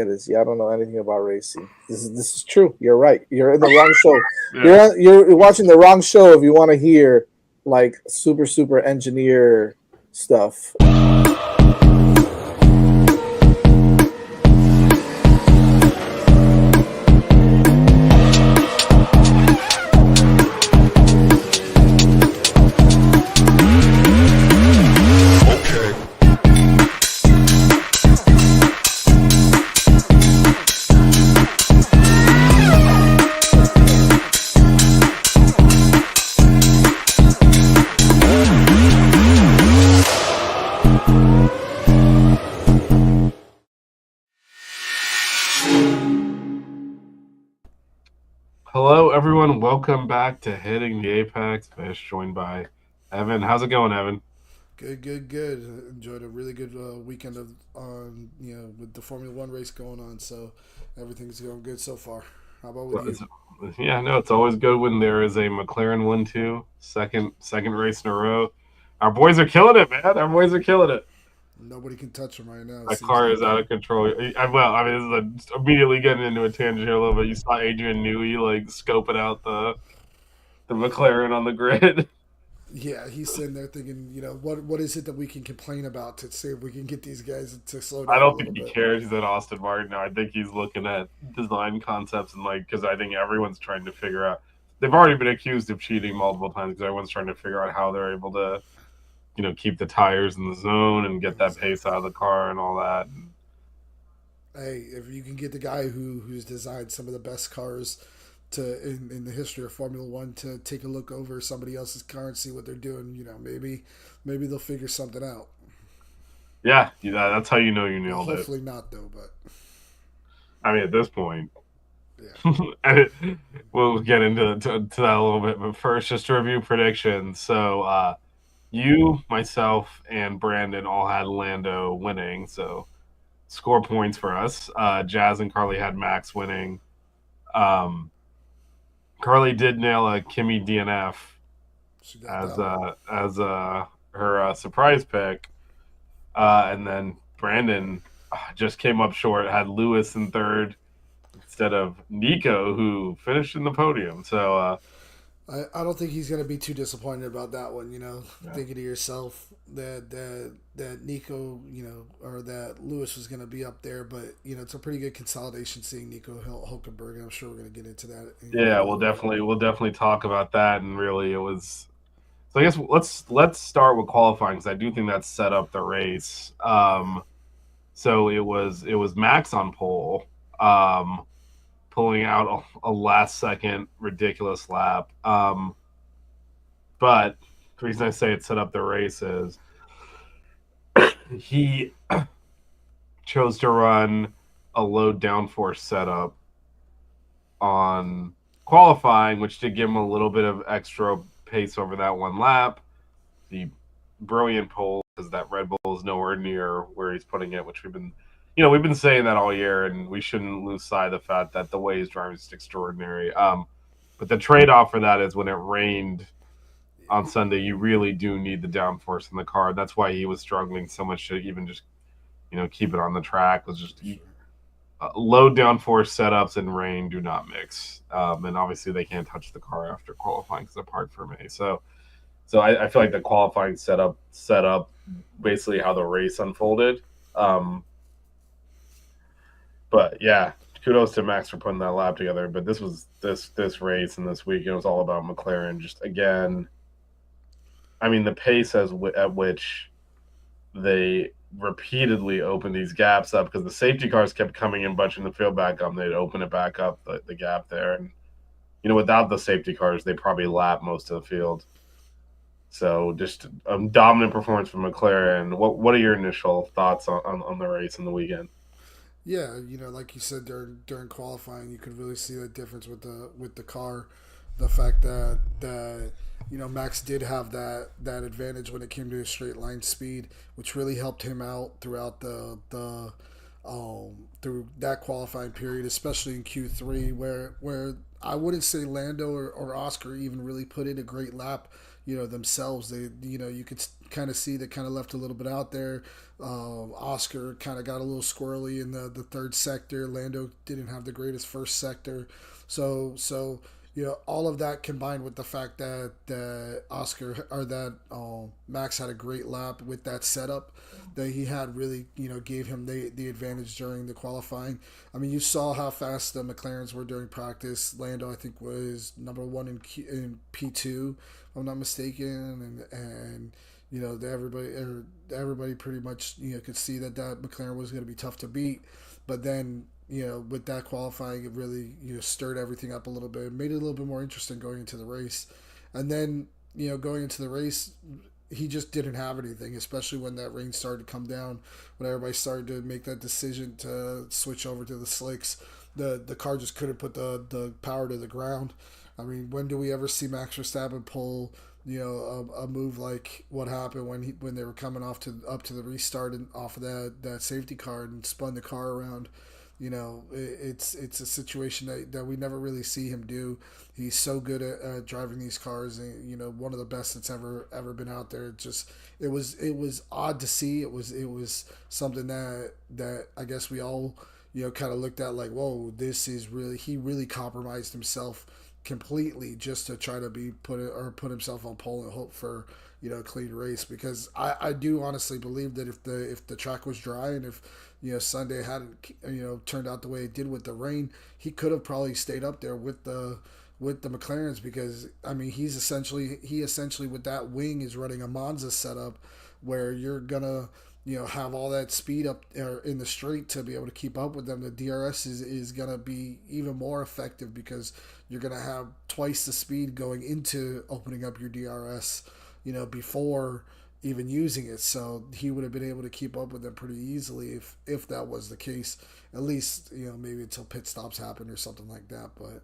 is y'all don't know anything about racing. This is true. You're right. You're in the wrong show. Yeah. You're watching the wrong show if you want to hear like super engineer stuff. Hello, everyone. Welcome back to Hitting the Apex Fish, joined by Evan. How's it going, Evan? Good. Enjoyed a really good weekend of with the Formula One race going on. So everything's going good so far. How about with Well, you? yeah, no, it's always good when there is a McLaren 1-2, second race in a row. Our boys are killing it, man. Our boys are killing it. Nobody can touch him right now. It That seems car like. is out of control. This is immediately getting into a tangent here a little bit. You saw Adrian Newey like scoping out the McLaren on the grid. Yeah, he's sitting there thinking, what is it that we can complain about to see if we can get these guys to slow I down a don't think little he bit. cares. He's at Austin Martin now. I think he's looking at design concepts and because I think everyone's trying to figure out. They've already been accused of cheating multiple times because everyone's trying to figure out how they're able to, keep the tires in the zone and get that pace Exactly. out of the car and all that. Hey, if you can get the guy who's designed some of the best cars in the history of Formula One to take a look over somebody else's car and see what they're doing, maybe they'll figure something out. Yeah, that's how you know you Well, nailed it. hopefully not though, but I mean, at this point, yeah. we'll get into to that a little bit. But first, just to review predictions. So, you, myself, and Brandon all had Lando winning. So, score points for us. Jazz and Carly had Max winning. Um, Carly did nail a Kimmy DNF She got as that one. her surprise pick, and then Brandon just came up short. Had Lewis in third instead of Nico, who finished in the podium. So I don't think he's gonna be too disappointed about that one. yeah. Thinking to yourself that Nico, or that Lewis was gonna be up there, but it's a pretty good consolidation seeing Nico Hulkenberg, and I'm sure we're gonna get into that in Yeah, a little bit. we'll definitely talk about that. And really, it was. So I guess let's start with qualifying because I do think that set up the race. Yeah, So it was Max on pole, um, pulling out a last second ridiculous lap. But the reason I say it set up the race is he chose to run a low downforce setup on qualifying, which did give him a little bit of extra pace over that one lap. The brilliant pole because that Red Bull is nowhere near where he's putting it, which we've been saying that all year, and we shouldn't lose sight of the fact that the way he's driving is extraordinary. But the trade off for that is when it rained on Sunday, you really do need the downforce in the car. That's why he was struggling so much to even just keep it on the track. Was just for sure. low downforce setups and rain do not mix, and obviously they can't touch the car after qualifying because it's apart from me. So I feel like the qualifying set up basically how the race unfolded. But yeah, kudos to Max for putting that lap together. But this race and this weekend was all about McLaren. Just again, I mean the pace at which they repeatedly opened these gaps up because the safety cars kept coming in, bunching the field back up. And they'd open it back up the gap there, and without the safety cars, they probably lap most of the field. So just a dominant performance from McLaren. What are your initial thoughts on the race and the weekend? Yeah, like you said during qualifying, you could really see the difference with the car, the fact that Max did have that advantage when it came to his straight line speed, which really helped him out throughout the through that qualifying period, especially in Q3, where I wouldn't say Lando or Oscar even really put in a great lap. Themselves, they you could kind of see that kind of left a little bit out there. Oscar kind of got a little squirrely in the third sector. Lando didn't have the greatest first sector, so all of that combined with the fact that Oscar or that Max had a great lap with that setup that he had really gave him the advantage during the qualifying. I mean, you saw how fast the McLarens were during practice. Lando, I think, was number one in P2, if I'm not mistaken, and everybody pretty much could see that McLaren was going to be tough to beat, but then with that qualifying, it really stirred everything up a little bit, made it a little bit more interesting going into the race, and then going into the race, he just didn't have anything, especially when that rain started to come down, when everybody started to make that decision to switch over to the slicks. The car just couldn't put the power to the ground. I mean, when do we ever see Max Verstappen pull a move like what happened when they were coming up to the restart and off of that safety car and spun the car around? It's a situation that we never really see him do. He's so good at driving these cars, and one of the best that's ever been out there. It was odd to see. It was something that I guess we all kind of looked at like, whoa, this is really, he really compromised himself completely just to try to put himself on pole and hope for a clean race, because I do honestly believe that if the track was dry and if Sunday hadn't turned out the way it did with the rain, he could have probably stayed up there with the McLarens, because I mean he essentially with that wing is running a Monza setup where you're gonna have all that speed up in the straight to be able to keep up with them. The DRS is gonna be even more effective because you're gonna have twice the speed going into opening up your DRS before even using it. So he would have been able to keep up with them pretty easily if that was the case, at least maybe until pit stops happen or something like that. But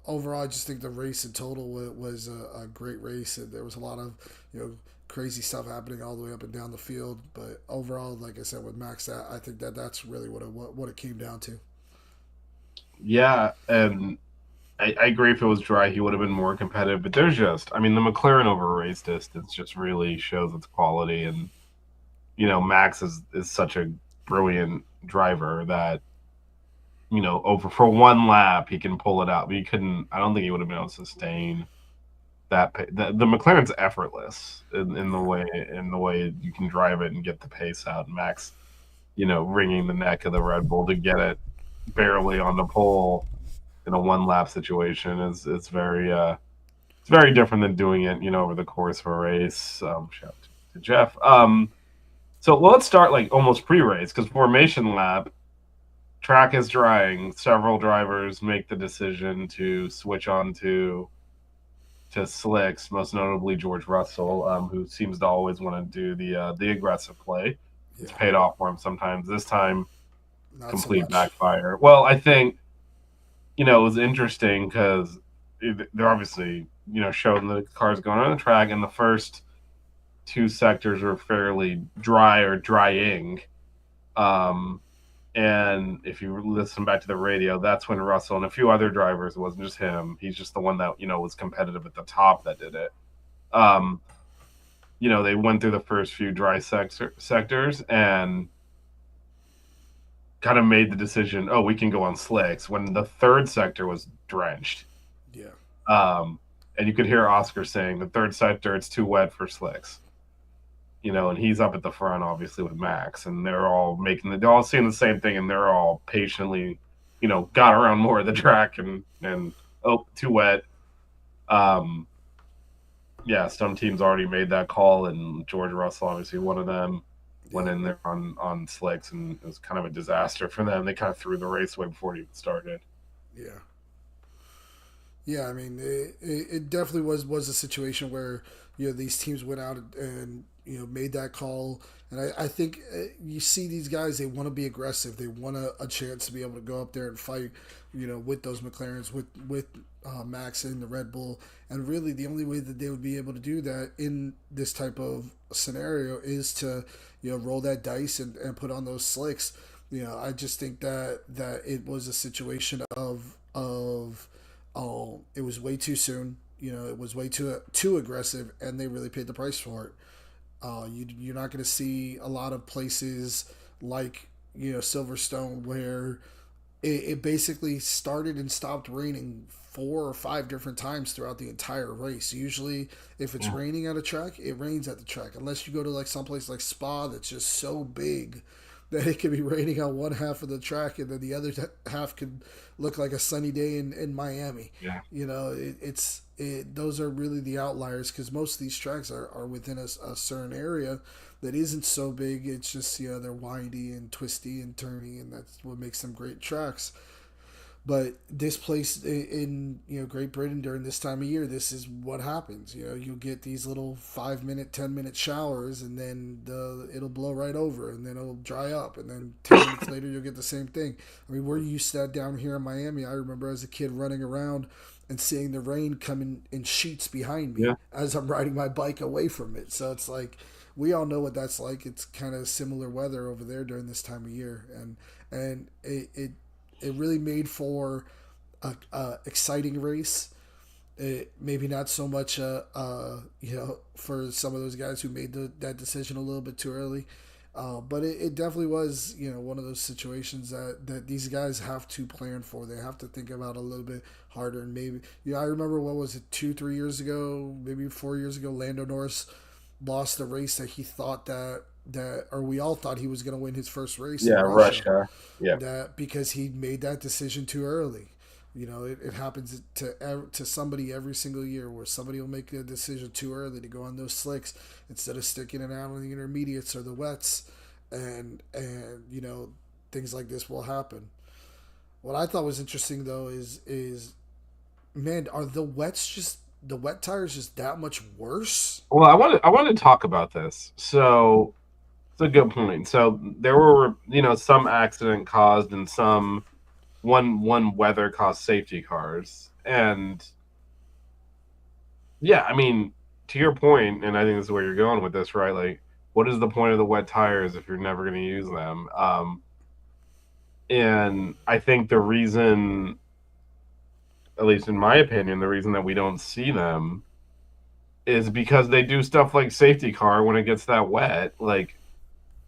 overall, I just think the race in total was a great race, and there was a lot of crazy stuff happening all the way up and down the field. But overall, like I said, with Max, I think that's really what it came down to. Yeah, and I agree. If it was dry, he would have been more competitive. But I mean, the McLaren over race distance just really shows its quality. And Max is such a brilliant driver that over for one lap he can pull it out. But he couldn't. I don't think he would have been able to sustain that. The McLaren's effortless in the way you can drive it and get the pace out. Max, wringing the neck of the Red Bull to get it barely on the pole in a one lap situation it's very different than doing it over the course of a race. Shout out to Jeff. So let's start like almost pre-race, because formation lap, track is drying, several drivers make the decision to switch on to slicks, most notably George Russell, who seems to always want to do the aggressive play. It's paid off for him sometimes. This time, Not complete so much. backfire. Well, I think it was interesting because they're obviously, showing the cars going on the track, and the first two sectors were fairly dry or drying. And if you listen back to the radio, that's when Russell and a few other drivers, it wasn't just him, he's just the one that, was competitive at the top that did it. They went through the first few dry sectors and kind of made the decision, oh, we can go on slicks, when the third sector was drenched. Yeah. And you could hear Oscar saying the third sector, it's too wet for slicks. And he's up at the front, obviously, with Max, and they're all seeing the same thing, and they're all patiently, got around more of the track and oh, too wet. Yeah, some teams already made that call, and George Russell, obviously one of them, went in there on slicks, and it was kind of a disaster for them. They kind of threw the race away before it even started. Yeah. Yeah, I mean, it definitely was a situation where these teams went out and made that call, and I think you see these guys, they want to be aggressive, they want a chance to be able to go up there and fight, with those McLarens, with Max and the Red Bull, and really the only way that they would be able to do that in this type of scenario is to roll that dice and put on those slicks. I just think that it was a situation of it was way too soon. It was way too aggressive, and they really paid the price for it. You're not going to see a lot of places like Silverstone where it basically started and stopped raining 4 or 5 different times throughout the entire race. Usually, if it's Yeah. raining at a track, it rains at the track. Unless you go to like someplace like Spa that's just so big that it could be raining on one half of the track and then the other half could look like a sunny day in Miami. Yeah. Those are really the outliers because most of these tracks are within a certain area that isn't so big. It's just they're windy and twisty and turny, and that's what makes them great tracks. But this place in Great Britain during this time of year, this is what happens. You'll get these little 5 minute, 10 minute showers, and then it'll blow right over, and then it'll dry up, and then 10 minutes later you'll get the same thing. I mean, we're used to that down here in Miami. I remember as a kid running around and seeing the rain come in sheets behind me Yeah. as I'm riding my bike away from it. So it's like we all know what that's like. It's kind of similar weather over there during this time of year, and it really made for a exciting race. Maybe not so much, for some of those guys who made that decision a little bit too early. But it definitely was, one of those situations that these guys have to plan for. They have to think about a little bit harder. And maybe, I remember, what was it, 2, 3 years ago, maybe 4 years ago, Lando Norris lost a race that he thought or we all thought he was going to win his first race in Yeah, Russia. Russia. Yeah. That because he made that decision too early. It happens to somebody every single year where somebody will make a decision too early to go on those slicks instead of sticking it out on the intermediates or the wets, and things like this will happen. What I thought was interesting though is man, are the wet tires just that much worse? Well, I wanted to talk about this. So it's a good point. So there were, some accident caused and some one weather caused safety cars. And yeah, I mean, to your point, and I think this is where you're going with this, right? Like, what is the point of the wet tires if you're never going to use them? And I think the reason, at least in my opinion, the reason that we don't see them is because they do stuff like safety car when it gets that wet. Like,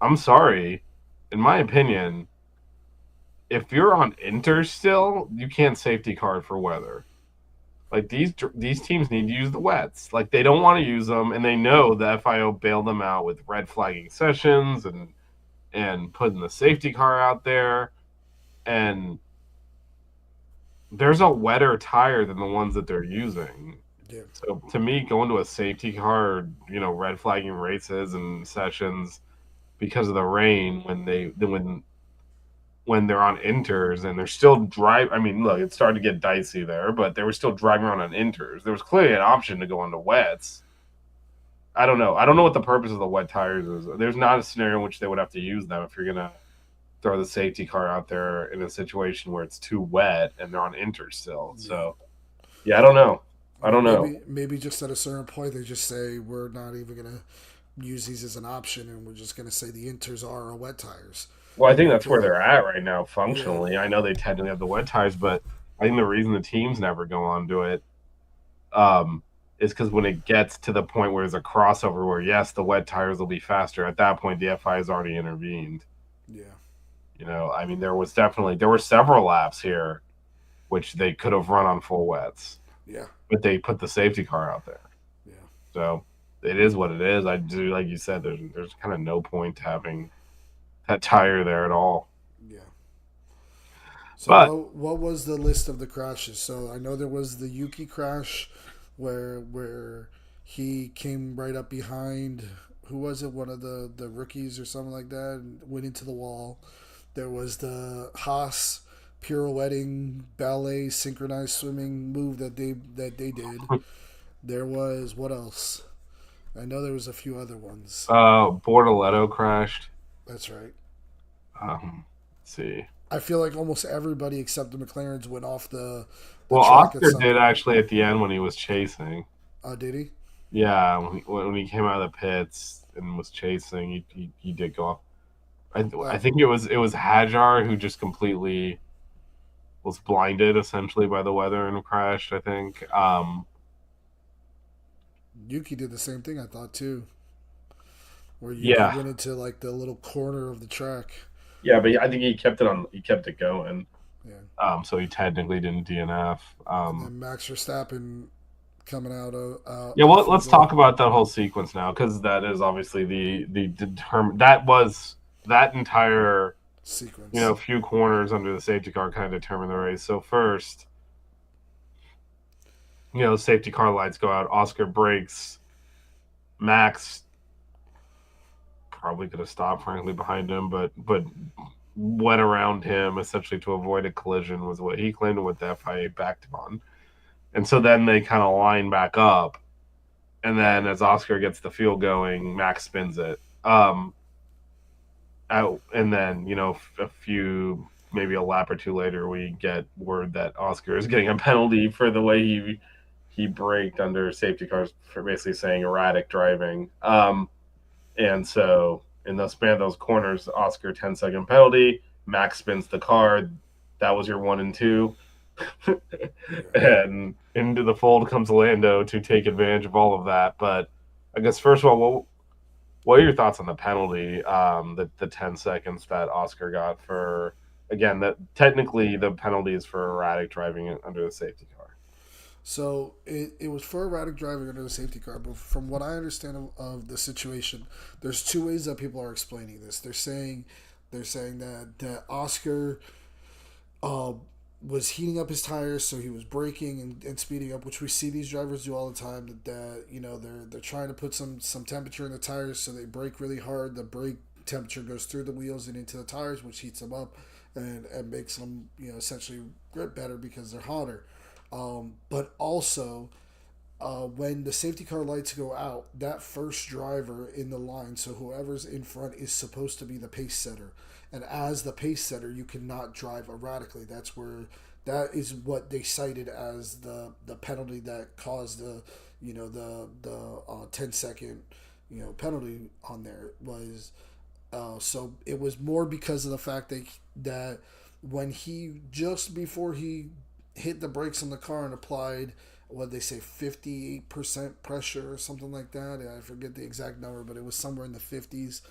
I'm sorry, in my opinion, if you're on Inter still, you can't safety car for weather. Like these teams need to use the wets. Like they don't want to use them, and they know the FIO bailed them out with red flagging sessions and putting the safety car out there. And there's a wetter tire than the ones that they're using. Yeah. So to me, going to a safety car, red flagging races and sessions because of the rain when they're on inters and they're still drive. I mean, look, it started to get dicey there, but they were still driving around on inters. There was clearly an option to go onto wets. I don't know. I don't know what the purpose of the wet tires is. There's not a scenario in which they would have to use them if you're gonna throw the safety car out there in a situation where it's too wet and they're on inters still. So yeah, I don't know. I don't know. Maybe just at a certain point they just say we're not even gonna use these as an option, and we're just gonna say the inters are our wet tires. Well, I think that's where they're at right now, functionally. Yeah. I know they technically have the wet tires, but I think the reason the teams never go on to it is because when it gets to the point where there's a crossover where, yes, the wet tires will be faster, at that point, the FI has already intervened. Yeah. I mean, there were several laps here which they could have run on full wets. Yeah. But they put the safety car out there. Yeah. So it is what it is. I do, like you said, there's kind of no point to having that tire there at all. Yeah. So but what was the list of the crashes? So I know there was the Yuki crash where he came right up behind, who was it, one of the rookies or something like that, and went into the wall. There was the Haas pirouetting ballet synchronized swimming move that they did. There was, what else? I know there was a few other ones. Bortoletto crashed. That's right. Let's see. I feel like almost everybody except the McLarens went off the well, track Oscar did actually at the end when he was chasing. Oh, did he? Yeah, when he came out of the pits and was chasing, he did go off. I think it was Hajar who just completely was blinded essentially by the weather and crashed, I think. Yuki did the same thing, I thought, too. where you Yeah, went into like the little corner of the track. yeah, but I think he kept it on. He kept it going. Yeah, So he technically didn't DNF. and then Max Verstappen coming out of Yeah, well, off of let's the talk about that whole sequence now because that is obviously the that was that entire sequence. few corners under the safety car kind of determined the race. So first, safety car lights go out. Oscar brakes. Max probably could have stopped, frankly, behind him, but went around him essentially to avoid a collision was what he claimed, and what the FIA backed him on. And so then they kind of line back up, and then as Oscar gets the field going, Max spins it. Out, and then a few, maybe a lap or two later, we get word that Oscar is getting a penalty for the way he braked under safety cars for basically saying erratic driving. And so in the span of those corners, Oscar 10-second penalty. Max spins the car. That was your 1 and 2. And into the fold comes Lando to take advantage of all of that. But I guess first of all, what are your thoughts on the penalty? The 10 seconds that Oscar got for, again, that technically the penalty is for erratic driving under the safety car. So it was for erratic driving under the safety car, but from what I understand of the situation, there's two ways that people are explaining this. They're saying that Oscar uh, was heating up his tires, so he was braking and speeding up, which we see these drivers do all the time. That they're trying to put some temperature in the tires, so they brake really hard. The brake temperature goes through the wheels and into the tires, which heats them up and makes them essentially grip better because they're hotter. But also, when the safety car lights go out, that first driver in the line, so whoever's in front, is supposed to be the pace setter. And as the pace setter, you cannot drive erratically. That is what they cited as the penalty that caused the 10-second penalty on there was. So it was more because of the fact that when he, just before he hit the brakes on the car and applied, what they say, 58% pressure or something like that. I forget the exact number, but it was somewhere in the 50s,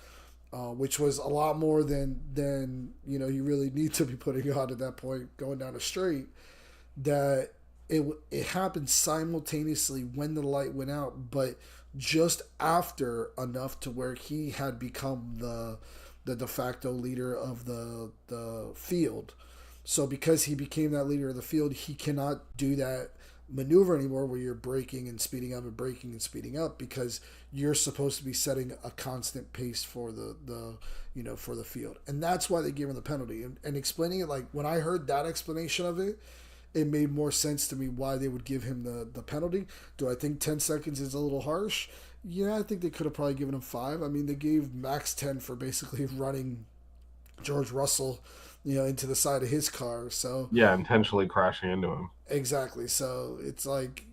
which was a lot more than you really need to be putting on at that point going down a straight. That it happened simultaneously when the light went out, but just after enough to where he had become the de facto leader of the field. So because he became that leader of the field, he cannot do that maneuver anymore where you're braking and speeding up and braking and speeding up, because you're supposed to be setting a constant pace for for the field. And that's why they gave him the penalty. And explaining it, like when I heard that explanation of it, it made more sense to me why they would give him the penalty. Do I think 10 seconds is a little harsh? Yeah, I think they could have probably given him 5. I mean, they gave Max 10 for basically running George Russell into the side of his car. So Yeah, intentionally crashing into him. exactly. So it's like,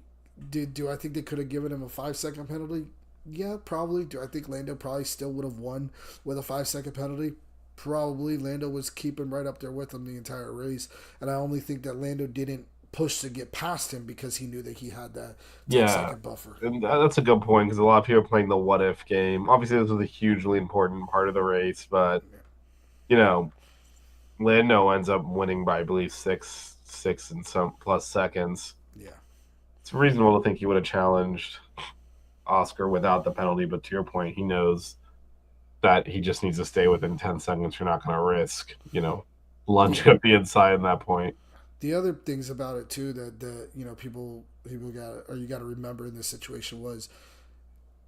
do I think they could have given him a 5-second penalty? Yeah, probably. Do I think Lando probably still would have won with a 5-second penalty? Probably. Lando was keeping right up there with him the entire race, and I only think that Lando didn't push to get past him because he knew that he had that 10 Yeah, second buffer. and that's a good point because a lot of people are playing the what if game. Obviously, this was a hugely important part of the race, but you know, Lando ends up winning by, I believe, six and some plus seconds. Yeah. It's reasonable to think he would have challenged Oscar without the penalty, but to your point, he knows that he just needs to stay within 10 seconds. You're not going to risk, lunging up the inside at that point. The other things about it too that people got, or you got to remember in this situation was,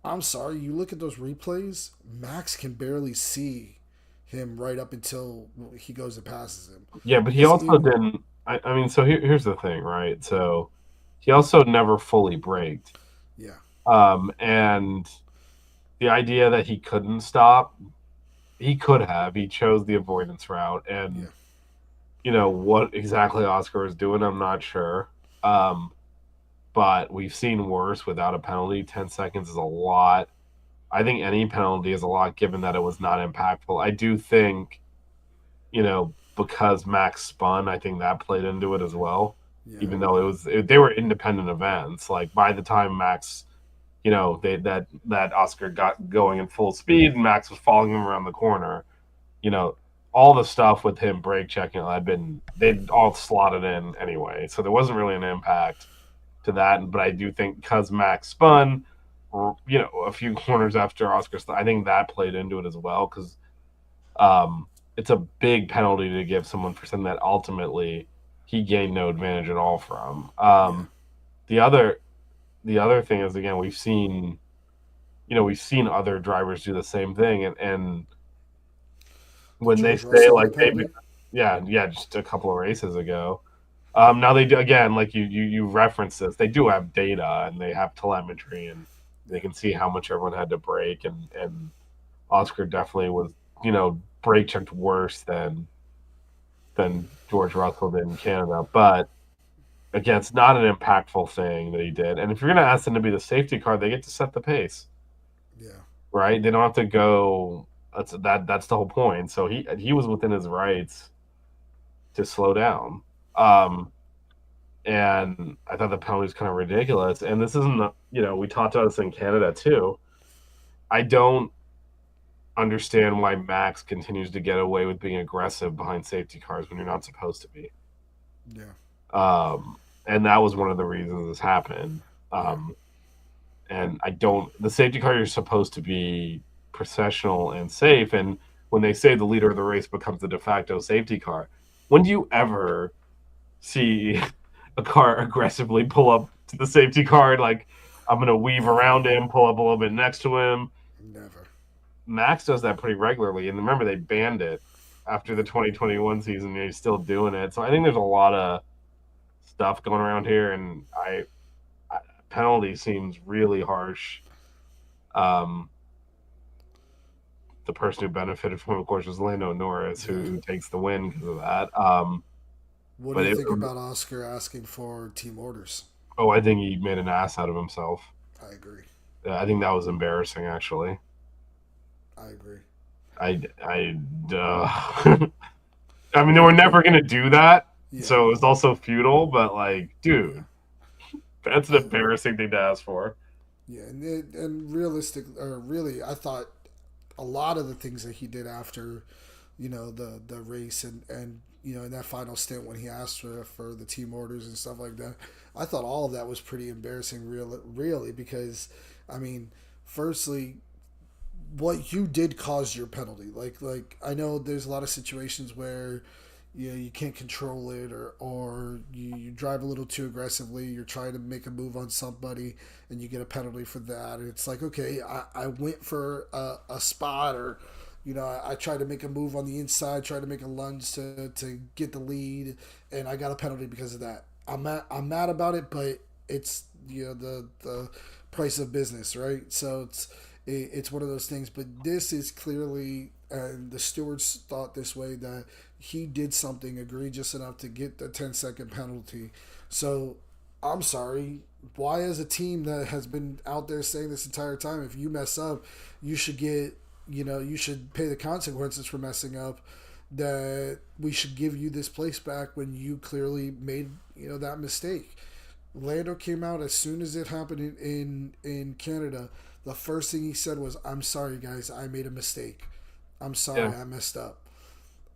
I'm sorry, you look at those replays, Max can barely see him right up until he goes and passes him. Yeah, but he also didn't. I mean, so here's the thing, right? So he also never fully braked. Yeah. And the idea that he couldn't stop, he could have. He chose the avoidance route, and what exactly Oscar is doing, I'm not sure. But we've seen worse without a penalty. 10 seconds is a lot. I think any penalty is a lot, given that it was not impactful. I do think, because Max spun, I think that played into it as well. Yeah. Even though they were independent events. Like by the time Max that Oscar got going in full speed and Max was following him around the corner. You know, all the stuff with him brake checking they'd all slotted in anyway, so there wasn't really an impact to that. But I do think because Max spun, a few corners after Oscar, I think that played into it as well because it's a big penalty to give someone for something that ultimately he gained no advantage at all from. The other the other thing is, again, we've seen other drivers do the same thing, and when they George say Russell had a like penalty. yeah, just a couple of races ago. Now they do, again, like you referenced this. They do have data and they have telemetry and they can see how much everyone had to brake, and Oscar definitely was brake checked worse than George Russell did in Canada. But again, it's not an impactful thing that he did. And if you're going to ask them to be the safety car, they get to set the pace, Yeah. right? They don't have to go. That's the whole point. So he was within his rights to slow down. And I thought the penalty was kind of ridiculous. And this isn't, we talked about this in Canada too. I don't understand why Max continues to get away with being aggressive behind safety cars when you're not supposed to be. Yeah. And that was one of the reasons this happened. And the safety car, you're supposed to be processional and safe. And when they say the leader of the race becomes the de facto safety car, when do you ever see a car aggressively pull up to the safety car? Like, I'm going to weave around him, pull up a little bit next to him. Never. Max does that pretty regularly. And remember, they banned it after the 2021 season. And he's still doing it. So I think there's a lot of stuff going around here. And penalty seems really harsh. The person who benefited from it, of course, was Lando Norris, who takes the win because of that. What do you think about Oscar asking for team orders? Oh, I think he made an ass out of himself. I agree. I think that was embarrassing, actually. I agree. I mean, they were never going to do that, so it was also futile, but, like, dude, that's an embarrassing thing to ask for. Yeah, and really, I thought a lot of the things that he did after, the race and in that final stint when he asked for the team orders and stuff like that, I thought all of that was pretty embarrassing, really, because, I mean, firstly, what you did caused your penalty. Like I know there's a lot of situations where you can't control it, or you drive a little too aggressively, you're trying to make a move on somebody and you get a penalty for that, and it's like, okay, I went for a spot, or I tried to make a move on the inside, tried to make a lunge to get the lead, and I got a penalty because of that. I'm mad about it, but it's the price of business, right? So it's one of those things. But this is clearly, and the stewards thought this way, that he did something egregious enough to get the 10-second penalty. So I'm sorry. Why, as a team that has been out there saying this entire time, if you mess up, you should get, you should pay the consequences for messing up, that we should give you this place back when you clearly made, that mistake. Lando came out as soon as it happened in Canada. The first thing he said was, "I'm sorry, guys. I made a mistake. I'm sorry. I messed up."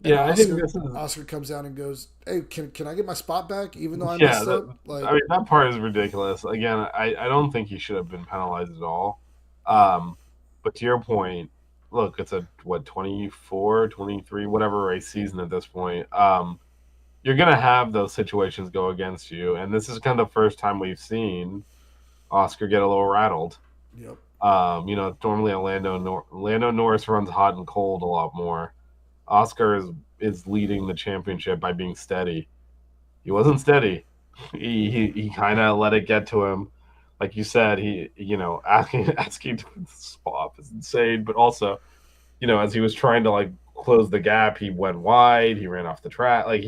And I think Oscar comes out and goes, "Hey, can I get my spot back even though I messed up?" I mean, that part is ridiculous. Again, I don't think he should have been penalized at all. But to your point, look, it's a 24, 23, whatever race season at this point. You're gonna have those situations go against you, and this is kind of the first time we've seen Oscar get a little rattled. Yep. Normally Lando Norris runs hot and cold a lot more. Oscar is leading the championship by being steady. He wasn't steady. He kind of let it get to him. Like you said, asking to swap is insane. But also, as he was trying to like close the gap, he went wide. He ran off the track. Like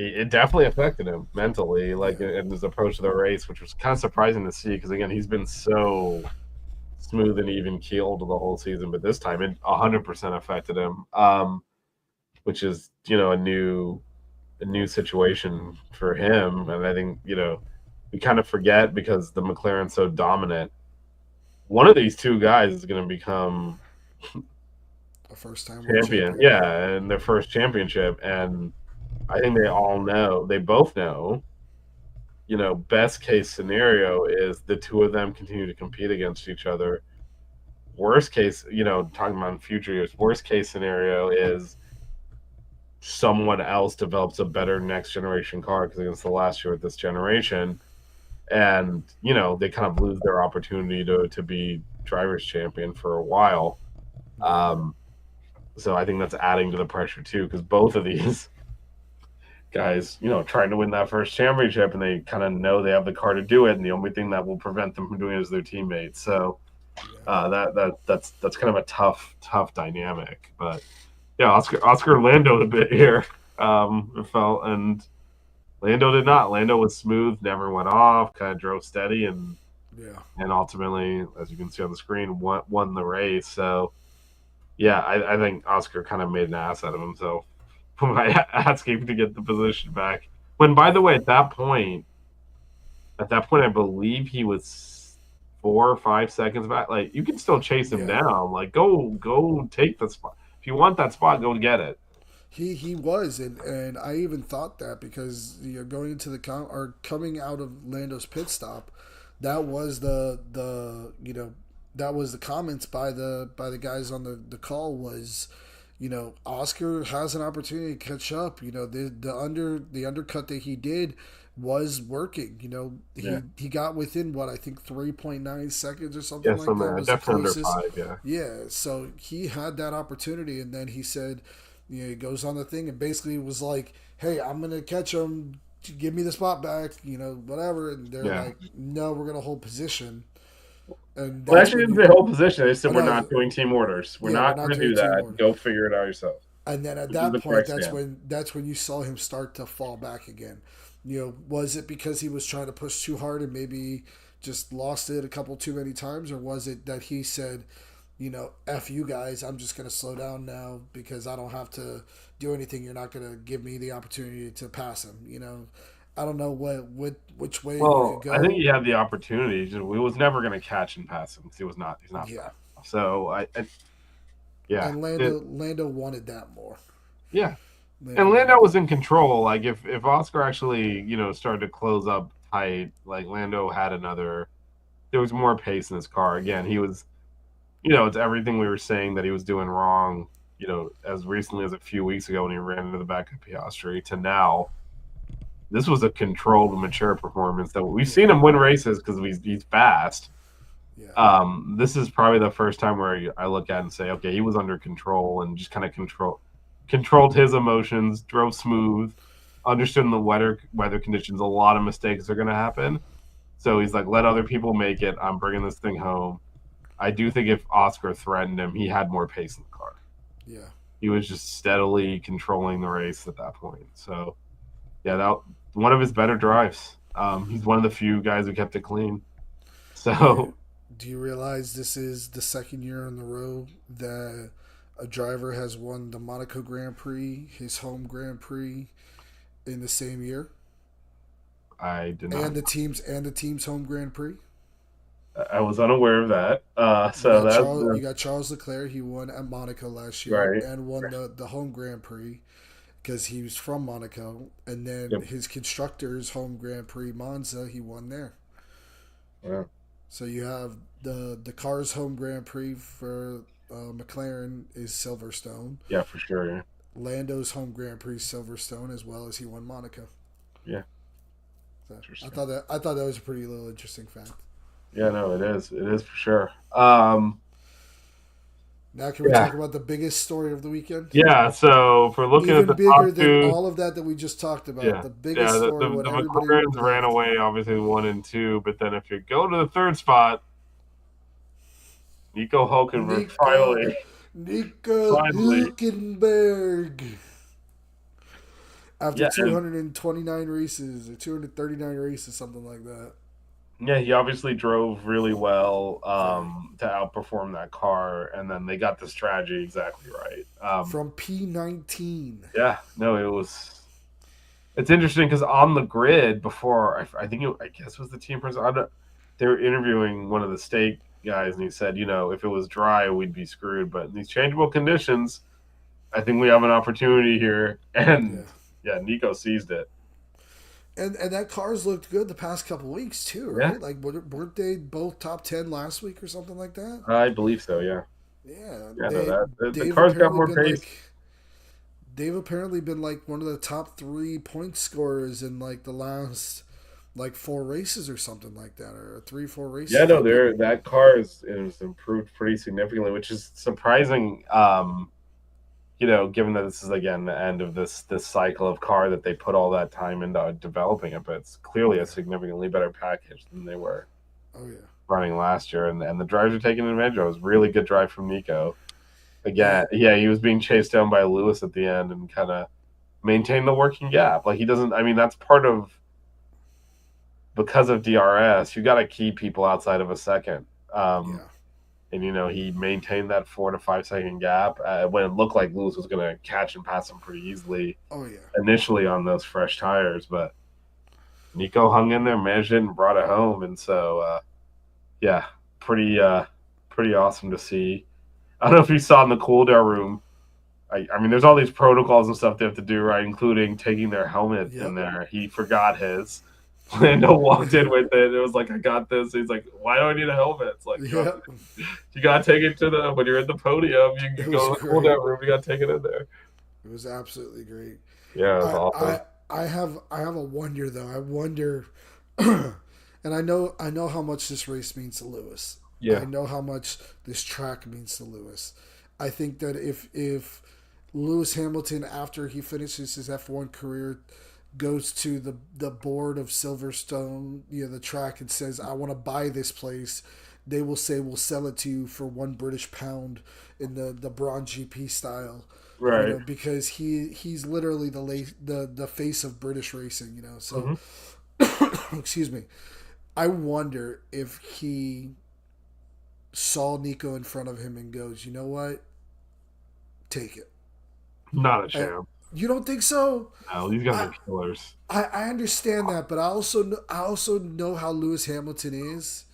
it definitely affected him mentally, in his approach to the race, which was kind of surprising to see because, again, he's been so smooth and even keeled the whole season, but this time it 100% affected him, which is a new situation for him, and I think we kind of forget because the McLaren's so dominant. One of these two guys is going to become A first-time world champion. champion. Yeah, in their first championship. And I think they both know, best case scenario is the two of them continue to compete against each other. Worst case, talking about future years, worst case scenario is someone else develops a better next generation car because against the last year with this generation, and they kind of lose their opportunity to be drivers champion for a while. So I think that's adding to the pressure too, because both of these guys, trying to win that first championship, and they kind of know they have the car to do it, and the only thing that will prevent them from doing it is their teammates. So that's kind of a tough dynamic. But yeah, Oscar Lando a bit here. It felt, and Lando did not. Lando was smooth, never went off, kind of drove steady, and ultimately, as you can see on the screen, won the race. So yeah, I think Oscar kind of made an ass out of himself by asking to get the position back. When, by the way, at that point, I believe he was 4 or 5 seconds back. Like, you can still chase him down. Like, go take the spot. If you want that spot, go get it. He was, and I even thought that because going into coming out of Lando's pit stop, that was the that was the comments by the guys on the call was, Oscar has an opportunity to catch up. The undercut that he did was working. He got within what I think 3.9 seconds or something like that. Was definitely under 5. Yeah, so he had that opportunity, and then he said, he goes on the thing and basically was like, "Hey, I'm gonna catch him. Give me the spot back. Whatever." And they're like, "No, we're gonna hold position." And actually, the whole position. They said we're not doing team orders. We're not going to do that. Go figure it out yourself. And then at that point, that's when you saw him start to fall back again. Was it because he was trying to push too hard and maybe just lost it a couple too many times, or was it that he said, F you guys, I'm just going to slow down now because I don't have to do anything. You're not going to give me the opportunity to pass him. I don't know which way. Well, go. I think he had the opportunity. He was never going to catch and pass him because he's not. Yeah. So yeah. And Lando wanted that more. Yeah. And Lando was in control. Like if Oscar actually started to close up tight, like Lando had there was more pace in his car. Again, he was, it's everything we were saying that he was doing wrong. As recently as a few weeks ago when he ran into the back of Piastri to now. This was a controlled, mature performance that we've seen him win races because he's fast. Yeah. This is probably the first time where I look at it and say, okay, he was under control and just kind of controlled his emotions, drove smooth, understood in the weather conditions a lot of mistakes are going to happen. So he's like, let other people make it. I'm bringing this thing home. I do think if Oscar threatened him, he had more pace in the car. Yeah. He was just steadily controlling the race at that point. So, yeah, that one of his better drives. He's one of the few guys who kept it clean. So, do you realize this is the second year in a row that a driver has won the Monaco Grand Prix, his home Grand Prix, in the same year? I did not. And the team's home Grand Prix. I was unaware of that. You got Charles Leclerc. He won at Monaco last year and won the home Grand Prix because he was from Monaco. And then his constructor's home Grand Prix, Monza, he won there. Yeah. So you have the car's home Grand Prix for McLaren is Silverstone. Yeah, for sure. Yeah. Lando's home Grand Prix Silverstone, as well as he won Monaco. Yeah. So I thought that was a pretty little interesting fact. Yeah, no, it is. It is for sure. Now can we talk about the biggest story of the weekend? Yeah, so if we're looking even at the bigger top than two, all of that we just talked about, the biggest story. The McLarens ran away, obviously 1 and 2, but then if you go to the third spot, Nico Hulkenberg finally. Hulkenberg. After 229 races or 239 races, something like that. Yeah, he obviously drove really well to outperform that car, and then they got the strategy exactly right. From P19. Yeah, no, it It's interesting because on the grid before, I think I guess it was the team president. They were interviewing one of the stake guys, and he said, if it was dry, we'd be screwed. But in these changeable conditions, I think we have an opportunity here. And Yeah. yeah, Nico seized it. And that car's looked good the past couple weeks too, Yeah, right? Like weren't they both top 10 last week or something like that? I believe so. Yeah, Yeah, yeah. No, that the they've car's got apparently more been pace. like they've apparently been like one of the top 3 point scorers in like the last like 4 races or something like that, or 3 4 races Yeah, no, they've been. that car is improved pretty significantly, which is surprising. Given that this is again the end of this cycle of car that they put all that time into developing it, but it's clearly a Yeah. significantly better package than they were Oh yeah. running last year, and the drivers are taking advantage of it. It was a really good drive from Nico. Yeah. Again, yeah, he was being chased down by Lewis at the end and kind of maintained the working gap. Like he doesn't. I mean, that's part of because of DRS. You got to keep people outside of a second. Um, Yeah. and he maintained that 4 to 5 second gap when it looked like Lewis was going to catch and pass him pretty easily Oh yeah. initially on those fresh tires, but Nico hung in there, managed it, and brought it home. And so, yeah, pretty pretty awesome to see. I don't know if you saw in the cool down room. I mean, there's all these protocols and stuff they have to do, right? Including taking their helmet in Yep. there. He forgot his. Lando walked in with it. It was like, I got this. He's like, why do I need a helmet? It's like, Yep. you gotta take it when you're in the podium. It You was go to the cool great. down room. You gotta take it in there. It was absolutely great. Yeah, it was I awesome. I I have a wonder though. I wonder, and I know how much this race means to Lewis. I Yeah, know how much this track means to Lewis. I think that if Lewis Hamilton, after he finishes his F1 career, goes to the board of Silverstone, the track, and says, "I want to buy this place," they will say, "We'll sell it to you for £1 in the Braun GP style." right. Because he's literally the face of British racing. So Hmm. excuse me. I wonder if he saw Nico in front of him and goes, "You know what? Take it." Not a I, champ. you don't think so? No, these guys I, are killers. I understand that, but I also know how Lewis Hamilton is,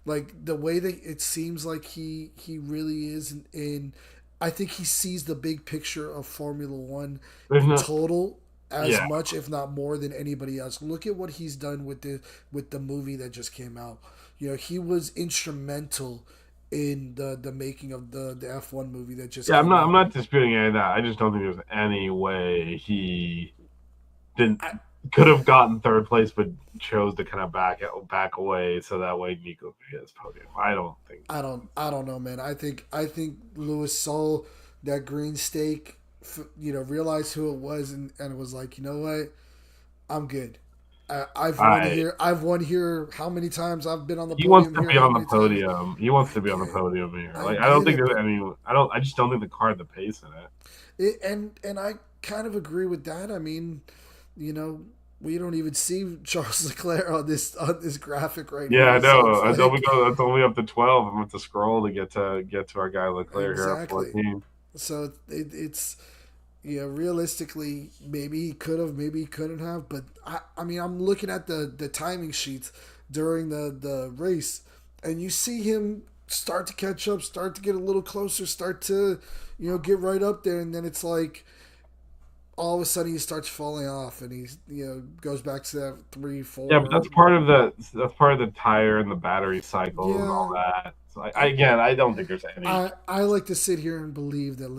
like the way that it seems like he really is, and I think he sees the big picture of Formula One There's in no. total as Yeah, much, if not more, than anybody else. Look at what he's done with the movie that just came out. He was instrumental in the making of the F1 movie that just yeah. I'm came not. I'm out. not disputing any of that. I just don't think there's any way he didn't I, could have gotten third place, but chose to kind of back away so that way Nico could get his podium. I don't think. I don't know, man. I think Lewis saw that green stake, realized who it was, and it was like, you know what, I'm good. I've won I here. I've won here. How many times I've been on the He wants podium to here? be How on the many times? podium. He wants I to be on the get, podium here. I Like I don't get think it, there's but any. I don't. I just don't think the car had the pace in it. and I kind of agree with that. I mean, you know, we don't even see Charles Leclerc on this graphic right Yeah, I now, so it's know. Until we like go, that's only up to 12. I'm going to scroll to get to our guy Leclerc here at exactly. 14. So it's realistically, maybe he could have, maybe he couldn't have. But I mean, I'm looking at the timing sheets during the race, and you see him start to catch up, start to get a little closer, start to, get right up there, and then it's like all of a sudden he starts falling off, and he's goes back to that three, Yeah, but four. that's part of the tire and the battery cycle and all Yeah, that. So again, I don't think there's any. I like to sit here and believe that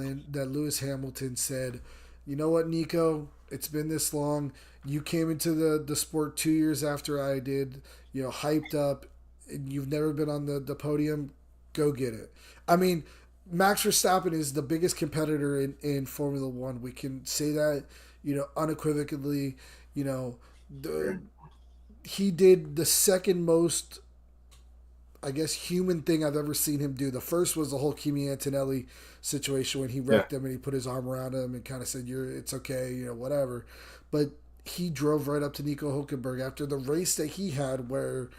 Lewis Hamilton said, "You know what, Nico? It's been this long. You came into the sport 2 years after I did. Hyped up. And you've never been on the podium. Go get it." I mean, Max Verstappen is the biggest competitor in Formula One. We can say that, unequivocally. You know, the, he did the second most, I guess, human thing I've ever seen him do. The first was the whole Kimi Antonelli situation when he Yeah, wrecked him and he put his arm around him and kind of said, it's okay, whatever. But he drove right up to Nico Hulkenberg after the race that he had where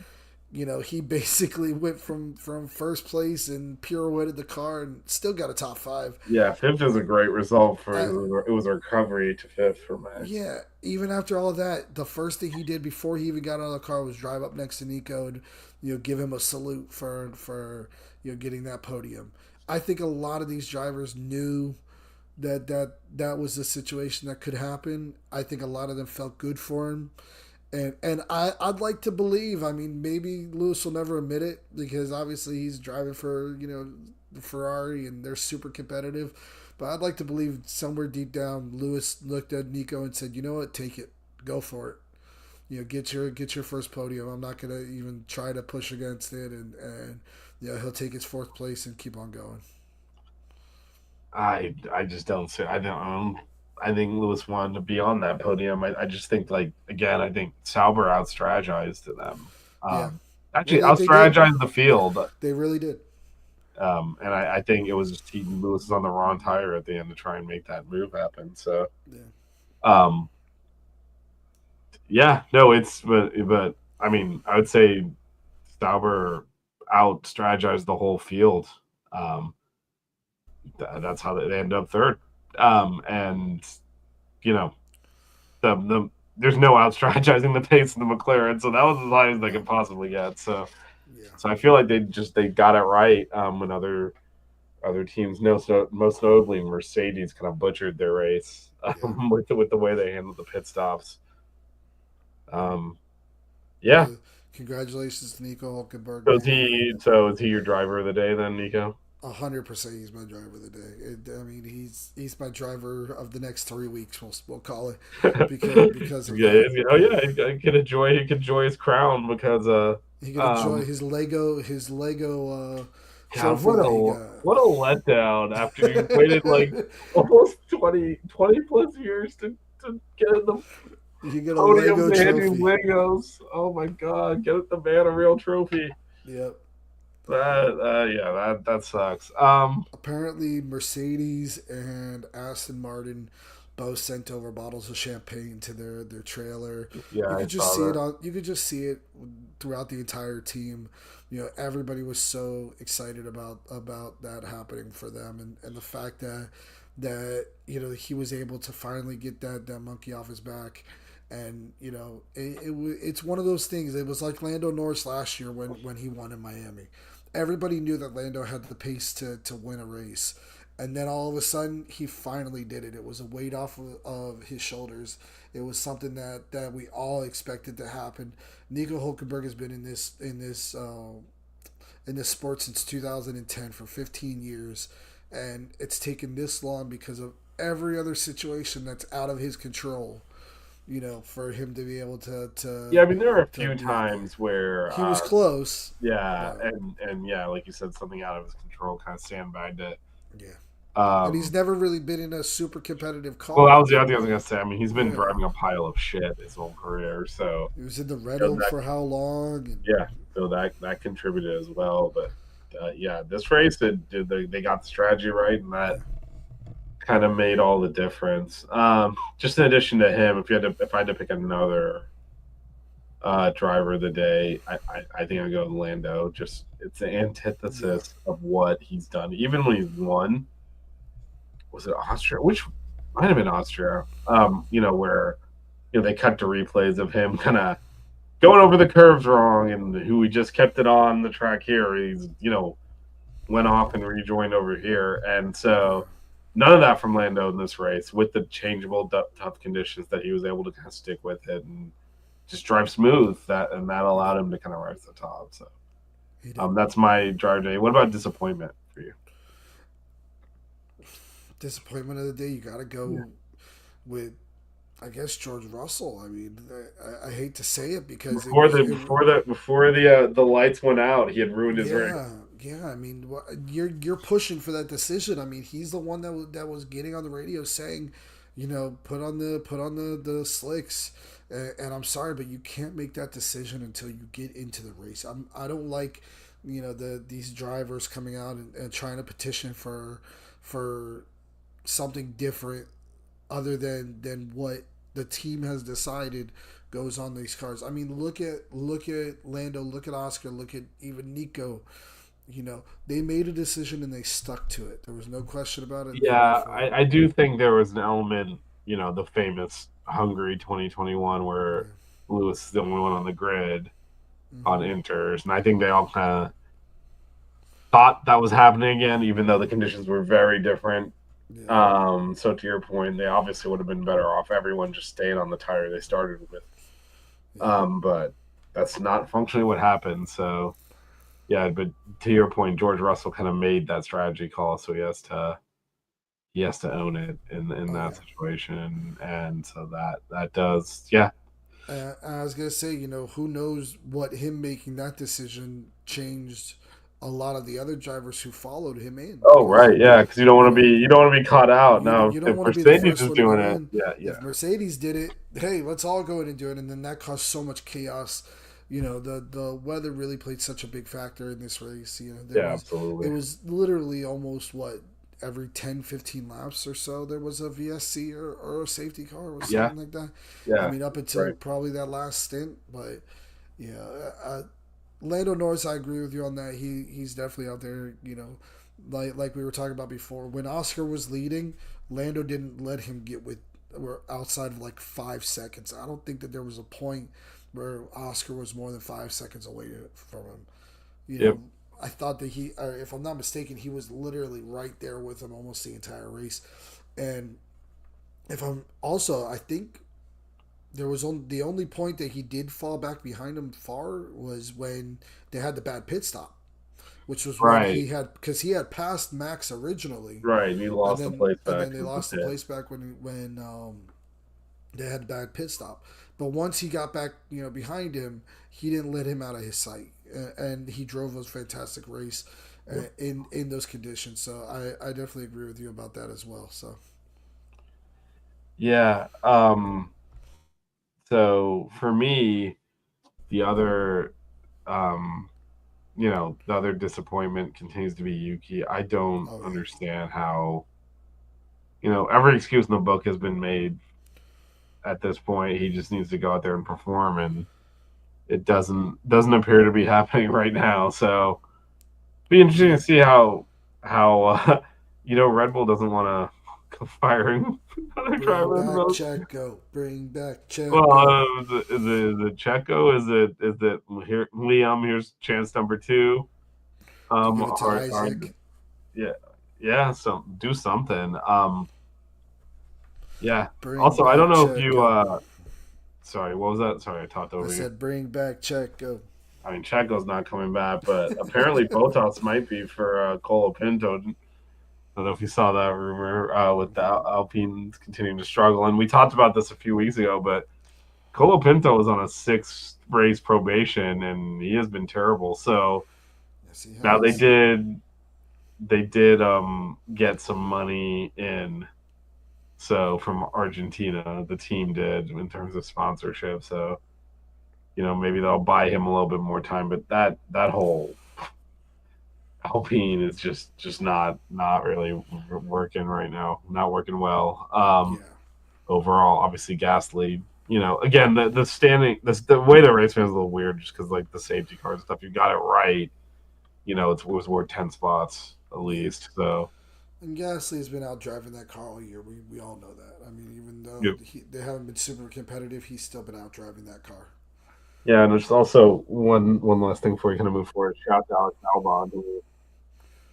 he basically went from first place and pirouetted the car and still got a top five. Yeah, fifth is a great result for Uh, it was a recovery to fifth for Max. yeah, even after all of that, the first thing he did before he even got out of the car was drive up next to Nico and give him a salute for getting that podium. I think a lot of these drivers knew that was a situation that could happen. I think a lot of them felt good for him. And I'd like to believe. I mean, maybe Lewis will never admit it because obviously he's driving for the Ferrari and they're super competitive. But I'd like to believe somewhere deep down, Lewis looked at Nico and said, "You know what? Take it, go for it. Get your first podium. I'm not gonna even try to push against it." And he'll take his fourth place and keep on going. I just don't see. I don't. I think Lewis wanted to be on that podium. I just think like again, I think Sauber out strategized to them. Yeah, Actually, out they did. strategized the field. They really did. And I think it was just Lewis was on the wrong tire at the end to try and make that move happen. So, Yeah. um, yeah, no, but I mean, I would say Sauber out strategized the whole field. Um, that's how they end up third. And you know, the there's no out strategizing the pace of the McLaren, so that was as high as they could possibly get. So, Yeah. so I feel like they got it right when other teams, most notably Mercedes, kind of butchered their race with the way they handled the pit stops. Yeah. Congratulations to Nico Hulkenberg, So man. is he your driver of the day then, Nico? 100%, he's my driver of the day. I mean, he's my driver of the next 3 weeks. We'll call it because of Yeah, that. oh yeah, he can enjoy his crown because He can enjoy his Lego God, trophy that he what a letdown after you waited like got. almost 20 plus years to get in the You get a podium Lego to hand you trophy. Legos. Oh my God, get the man a real trophy. Yep. That sucks. Apparently, Mercedes and Aston Martin both sent over bottles of champagne to their trailer. Yeah, You I could just saw see it that. on. You could just see it throughout the entire team. Everybody was so excited about that happening for them, and the fact that he was able to finally get that monkey off his back. And it's one of those things. It was like Lando Norris last year when he won in Miami. Everybody knew that Lando had the pace to win a race, and then all of a sudden he finally did it. It was a weight off of his shoulders. It was something that we all expected to happen. Nico Hulkenberg has been in this sport since 2010 for 15 years, and it's taken this long because of every other situation that's out of his control. For him to be able Yeah, I mean there are a to few do it. times where He was close, yeah, but and yeah, like you said, something out of his control, kind of sandbagged it. yeah. And he's Um, never really been in a super competitive well, that car. was the other thing I was gonna say. I mean, he's been Yeah, driving a pile of shit his whole career, so he was in the you know, Renault that for how long? And yeah, so that contributed as well. But yeah, this race they got the strategy right, and that kind of made all the difference. Just in addition to him, if I had to pick another driver of the day, I think I'd go with Lando. Just it's the yeah, antithesis of what he's done. Even when he's won, was it Austria? Which might have been Austria. Where they cut to replays of him kind of going over the curves wrong, and who he just kept it on the track here. He's went off and rejoined over here, and yeah. so none of that from Lando in this race with the changeable tough conditions that he was able to kind of stick with it and just drive smooth. That He allowed did. him to kind of rise to the top. So He did. that's my drive day. What about disappointment for you? Disappointment of the day. You got to Yeah. go with, I guess, George Russell. I mean, I hate to say it because it was it. Before the lights went out, he had ruined his race. Yeah, yeah. I mean, you're pushing for that decision. I mean, he's the one that was getting on the radio saying, put on the slicks. And I'm sorry, but you can't make that decision until you get into the race. I don't like, these drivers coming out and trying to petition for something different other than what the team has decided goes on these cars. I mean, look at Lando, look at Oscar, look at even Nico. They made a decision and they stuck to it. There was no question about it, and they went Yeah, for it. I do think there was an element, the famous Hungary 2021 Yeah. where Lewis is the only one on the grid on Mm-hmm. inters, and I think they all kind of thought that was happening again, even though the conditions were very different. Yeah. So to your point, they obviously would have been better off everyone just staying on the tire they started with. Yeah. But that's not functionally what happened. So yeah, but to your point, George Russell kind of made that strategy call, so he has to own it in Oh that yeah. situation, and so that does, yeah. I was gonna say, who knows what him making that decision changed a lot of the other drivers who followed him in Oh because right, yeah, because you don't you want to be know you don't want to be caught out. Now, you don't if want to be the Mercedes first is one to doing go it, in. yeah, If yeah, Mercedes did it, hey, let's all go in and do it, and then that caused so much chaos. The weather really played such a big factor in this race. yeah, It absolutely, was literally almost what every 10, 15 laps or so there was a VSC or a safety car or yeah, something like that. I yeah, mean, up until right, probably that last stint, but yeah, Lando Norris, I agree with you on that. He's definitely out there. Like we were talking about before. When Oscar was leading, Lando didn't let him get with or outside of like 5 seconds. I don't think that there was a point where Oscar was more than 5 seconds away from him. You yep, know, I thought that if I'm not mistaken, he was literally right there with him almost the entire race. And if I'm also, I think there was the only point that he did fall back behind him far was when they had the bad pit stop, which was when right, he had passed Max originally, right. And he and lost the then place and back then they to the lost the pit. place back when they had a bad pit stop. But once he got back, behind him, he didn't let him out of his sight, and he drove a fantastic race Yep. in those conditions. So I definitely agree with you about that as well. So Yeah. So for me, the other um the other disappointment continues to be Yuki. I don't oh yeah, understand how, every excuse in the book has been made at this point. He just needs to go out there and perform, and it doesn't appear to be happening right now. So be interesting yeah. to see how Red Bull doesn't want to go firing another Bring driver in back those. Checo. Bring back Well, Checo. is it Checo? Is it here, Liam? Here's chance number two. Do you give it to Or Isaac? yeah, yeah. So do something. Yeah. Bring Also, I don't back know if you. Checo. Sorry, what was that? Sorry, I talked I over you. said, bring back Checo. I mean, Checo's not coming back, but apparently Botas might be for Colapinto. I don't know if you saw that rumor with the Alpines continuing to struggle, and we talked about this a few weeks ago. But Colapinto was on a 6 race probation, and he has been terrible. So Yes, he now they has. did they did get some money in. So from Argentina, the team did in terms of sponsorship. So maybe they'll buy him a little bit more time. But that whole Alpine is just not really working right now. Not working well. Yeah. Overall, obviously Gasly. Again, the standing, the way the race ran is a little weird, just because like the safety cars and stuff. You got it right. It was worth 10 spots at Yeah. least. So And Gasly's been out driving that car all year. We all know that. I mean, even though yeah, they haven't been super competitive, he's still been out driving that car. yeah. And there's also one last thing before you kind of move forward. Shout out to Albon, who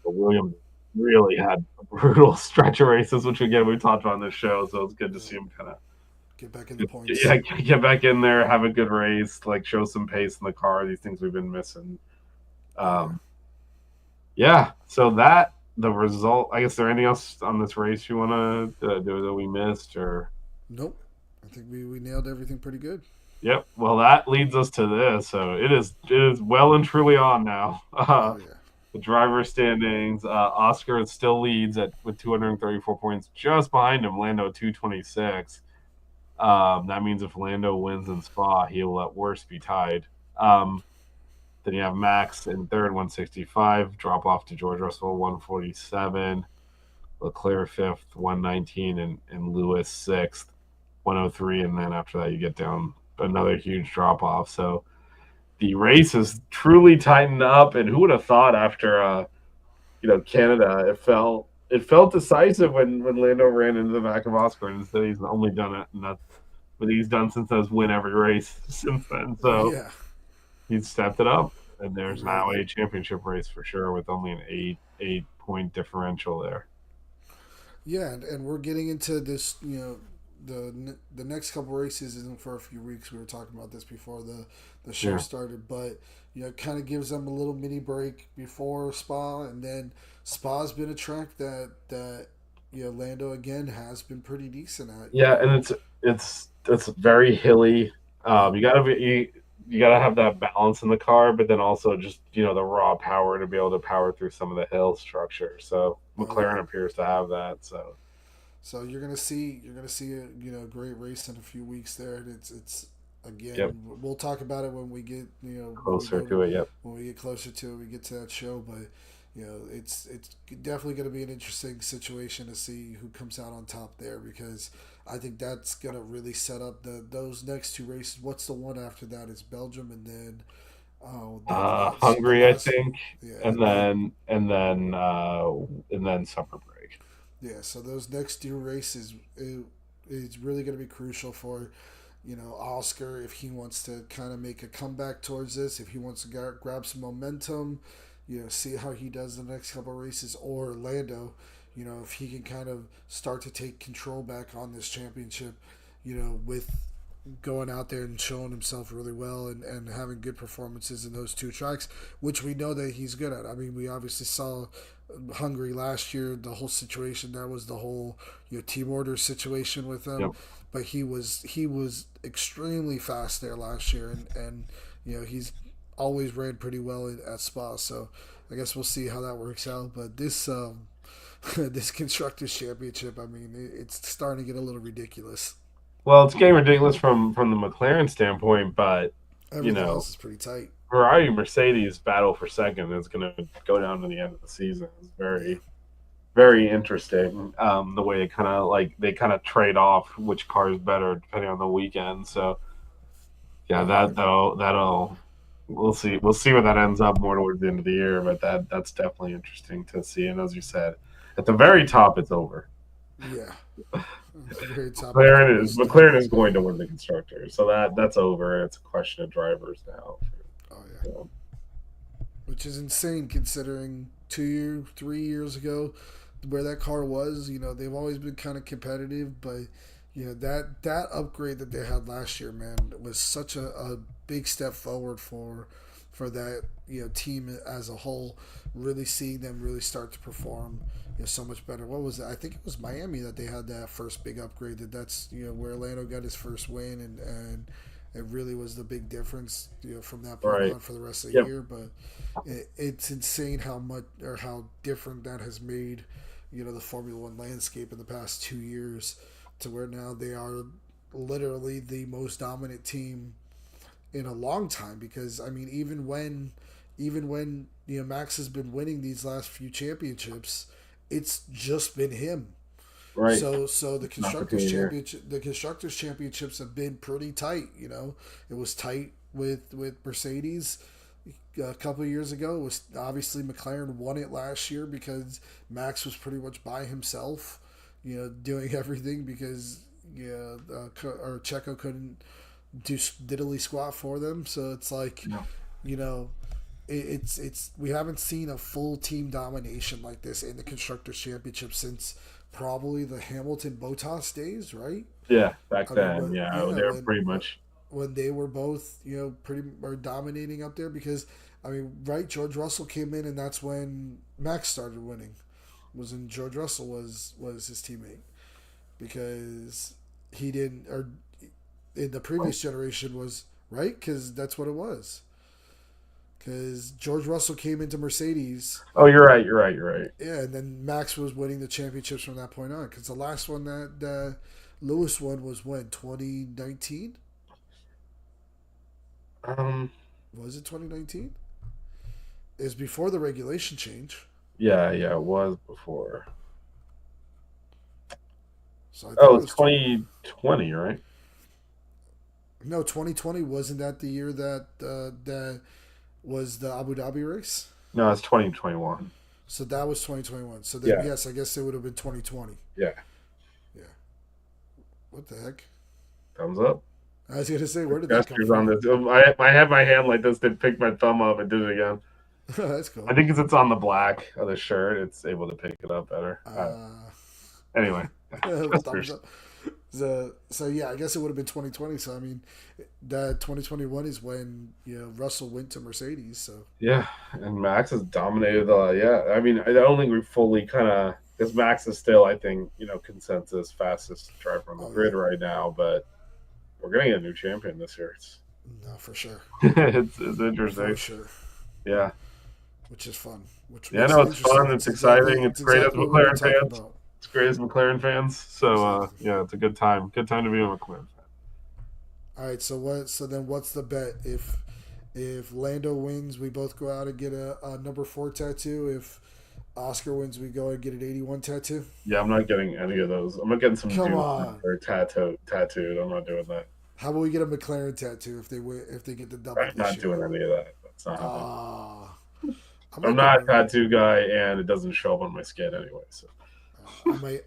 Williams really had a brutal stretch of races, which again we talked about on this show. So it's good to Yeah. see him kind of Get back in the points. yeah, get back in there, have a good race, like show some pace in the car. These things we've been missing. Oh yeah. Um, yeah. So that the result. I guess there anything else on this race you want to do that we missed or? Nope. I think we nailed everything pretty good. Yep. Well, that leads us to this. So it is well and truly on now. Oh yeah. The driver standings. Oscar still leads with 234 points, just behind him. Lando 226. That means if Lando wins in Spa, he will at worst be tied. Then you have Max in third, 165. Drop off to George Russell, 147. Leclerc fifth, 119, and Lewis sixth. 103, and then after that you get down another huge drop off. So the race is truly tightened up, and who would have thought after Canada, it felt decisive when Lando ran into the back of Oscar, and instead he's only done it, and that's what he's done since those win every race since then. So Yeah, he's stepped it up, and he there's really now did. a championship race for sure with only an eight point differential there. Yeah, and we're getting into this. The next couple races isn't for a few weeks. We were talking about this before the show Yeah, started, but it kind of gives them a little mini break before Spa, and then Spa's been a track that Lando again has been pretty decent at. yeah, and it's very hilly. Yep. You gotta have that balance in the car, but then also just the raw power to be able to power through some of the hill structure. So Oh yeah. McLaren appears to have that. So So you're gonna see a great race in a few weeks there, and it's yep, again we'll talk about it when we get when we closer go to to it. Yep. when we get closer to it, we get to that show, but it's definitely going to be an interesting situation to see who comes out on top there, because I think that's going to really set up those next two races. What's the one after that? It's Belgium, and then the Hungary, I last, think, yeah, and then summer break. yeah. So those next two races, it's really going to be crucial for Oscar, if he wants to kind of make a comeback towards this, if he wants to grab some momentum, see how he does the next couple of races, or Lando, if he can kind of start to take control back on this championship, with going out there and showing himself really well, and having good performances in those two tracks, which we know that he's good at. I mean, we obviously saw Hungary last year, the whole situation that was the whole team order situation with him, Yep. but he was extremely fast there last year, and he's always ran pretty well at Spa. So I guess we'll see how that works out. But this this constructors championship, I mean, it's starting to get a little ridiculous. Well, it's getting ridiculous from the McLaren standpoint, but you Everything know, else is pretty tight. Ferrari Mercedes battle for second is going to go down to the end of the season. It's Yeah. very very interesting. The way they kind of trade off which car is better depending on the weekend. So yeah, Oh yeah. that'll we'll see where that ends up more towards the end of the year. But that's definitely interesting to see. And as you said, at the very top, it's over. Yeah. At the very top, McLaren is it's McLaren definitely is going over. to win the constructor, so that's over. It's a question of drivers now. Oh yeah. So, Which is insane considering 2 years, 3 years ago, where that car was. They've always been kind of competitive, but that upgrade that they had last year, man, was such a big step forward for that team as a whole. Really seeing them really start to perform so much better. What was it? I think it was Miami that they had that first big upgrade. That's where Lando got his first win, and it really was the big difference from that point right. on for the rest of the Yep. year. But it's insane how much or how different that has made the Formula One landscape in the past 2 years, to where now they are literally the most dominant team in a long time. Because I mean, even when Max has been winning these last few championships, it's just been him. Right. So Not the here. the constructors championships have been pretty tight. It was tight with Mercedes a couple of years ago. It was obviously McLaren won it last year because Max was pretty much by himself, doing everything, because or Checo couldn't do diddly squat for them. So it's like, No. you know, it's we haven't seen a full team domination like this in the constructors championship since probably the Hamilton Bottas days, right? Yeah, back I mean, then, yeah, yeah, they were pretty much when they were both pretty or dominating up there, because I mean, right, George Russell came in, and that's when Max started winning. Was when George Russell was his teammate, because he didn't, or in the previous generation was right, because that's what it was. Because George Russell came into Mercedes, Oh, you're right. You're right. You're right. yeah, and then Max was winning the championships from that point on. Because the last one that Lewis won was when, 2019. Um. Was it 2019? Is before the regulation change. Yeah. Yeah. It was before. So I think Oh, it it's was 2020, right? no 2020 wasn't that the year that that was the Abu Dhabi race? No, it's 2021. So that was 2021. So then Yeah, yes, I guess it would have been 2020. yeah. Yeah. What the heck? Thumbs up. I was gonna say, where did that come Gestures on from? this. I had my hand like this. Did pick my thumb up and did it again. That's I cool. think it's on the black of the shirt. It's able to pick it up better. Uh, Anyway, thumbs gestures. up. So yeah, I guess it would have been 2020. So I mean, that 2021 is when Russell went to Mercedes. So Yeah, and Max has dominated. Yeah, I mean, I don't think we fully kind of because Max is still, I think, consensus fastest driver on the oh grid yeah, right now. But we're gonna get a new champion this year. no for sure, It's interesting. for sure, Yeah, which is fun, which yeah. makes No, it it's interesting. fun. It's exciting. It's It's great as exactly what we've been McLaren talking fans. about. It's great as McLaren fans. So Exactly. yeah, it's a good time. Good time to be a McLaren fan. All right. So what? So then, what's the bet? If Lando wins, we both go out and get a number 4 tattoo. If Oscar wins, we go and get an 81 tattoo. Yeah, I'm not getting any of those. I'm not getting some Come dude on. or tattooed. I'm not doing that. How about we get a McLaren tattoo if they win, if they get the double I'm this not year? doing any of that. That's not happening. Ah, I I'm might get not a a, tattoo guy, and it doesn't show up on my skin anyway. So,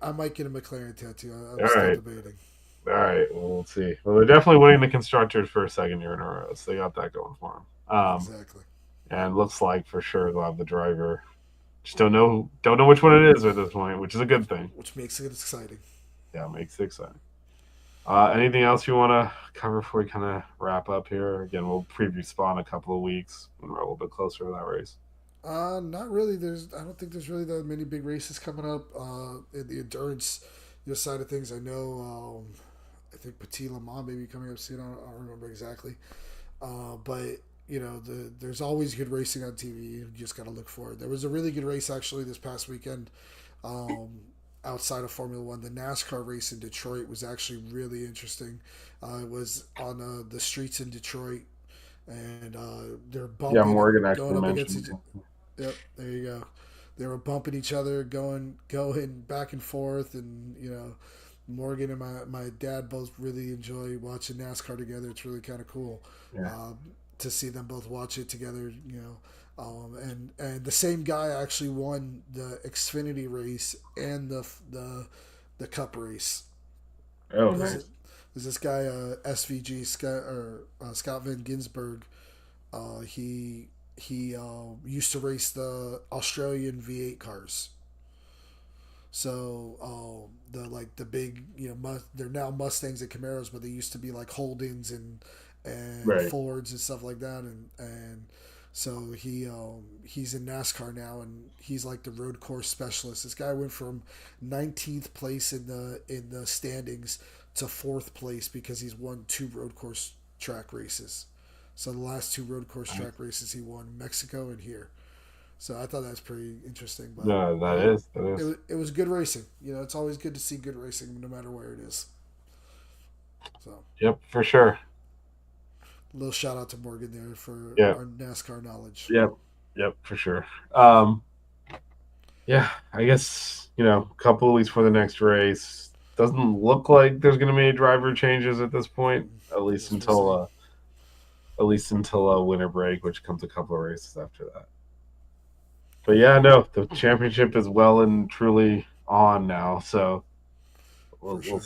I might get a McLaren tattoo. I'm all still right, debating. all right. Well, we'll see. Well, they're definitely winning the constructors for a second year in a row, so they got that going for them. Exactly. And looks like for sure they'll have the driver. Just don't know which one it is at this point, which is a good thing. Which makes it exciting. Yeah, makes it exciting. Anything else you want to cover before we kind of wrap up here? Again, we'll preview Spawn in a couple of weeks when we're a little bit closer to that race. Not really. I don't think there's really that many big races coming up. In the endurance side of things, I know. I think Petit Le Mans may be coming up soon. I don't remember exactly. But there's always good racing on TV. You just got to look for it. There was a really good race actually this past weekend. Outside of Formula One, the NASCAR race in Detroit was actually really interesting. It was on the streets in Detroit, and they're Yeah, bumping Morgan and actually going up against mentioned. each. Yep, there you go. They were bumping each other, going back and forth, and Morgan and my dad both really enjoy watching NASCAR together. It's really kind of cool Yeah. to see them both watch it together. And the same guy actually won the Xfinity race and the Cup race. Oh, There's, nice. there's this guy SVG Scott Van Ginsberg. He used to race the Australian V8 cars. So the big they're now Mustangs and Camaros, but they used to be like Holdens and Right. Fords and stuff like that, and so he's in NASCAR now, and he's like the road course specialist. This guy went from 19th place in the standings to 4th place because he's won 2 road course track races. So the last 2 road course track races he won, Mexico and here. So I thought that was pretty interesting. But No, that is. it was good racing. It's always good to see good racing, no matter where it is. So Yep, for sure. a little shout out to Morgan there for Yeah. our NASCAR knowledge. Yep, for sure. Yeah, I guess a couple of weeks for the next race. Doesn't look like there's going to be any driver changes at this point, at least Guess we'll see. until winter break, which comes a couple of races after that. But yeah, no, the championship is well and truly on now, so we'll For sure.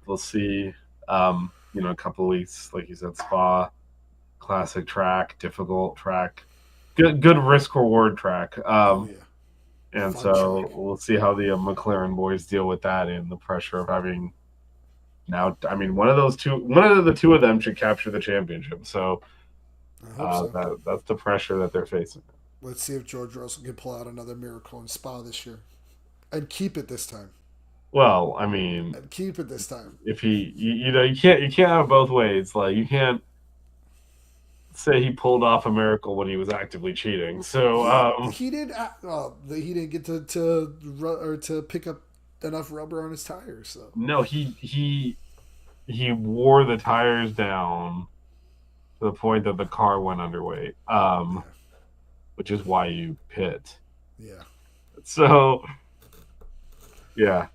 we'll see. A couple of weeks, like you said, Spa, classic track, difficult track, good risk reward track. Oh yeah, And fun so track. we'll see how the McLaren boys deal with that and the pressure of having now. I mean, one of the two of them should capture the championship. So I hope so. that's the pressure that they're facing. Let's see if George Russell can pull out another miracle in Spa this year, and keep it this time. Well, I mean, And keep it this time. if you can't have both ways. Like you can't say he pulled off a miracle when he was actively cheating. So He didn't. He didn't get to pick up enough rubber on his tires. So no, he wore the tires down to the point that the car went underweight. Which is why you pit. yeah. So, yeah.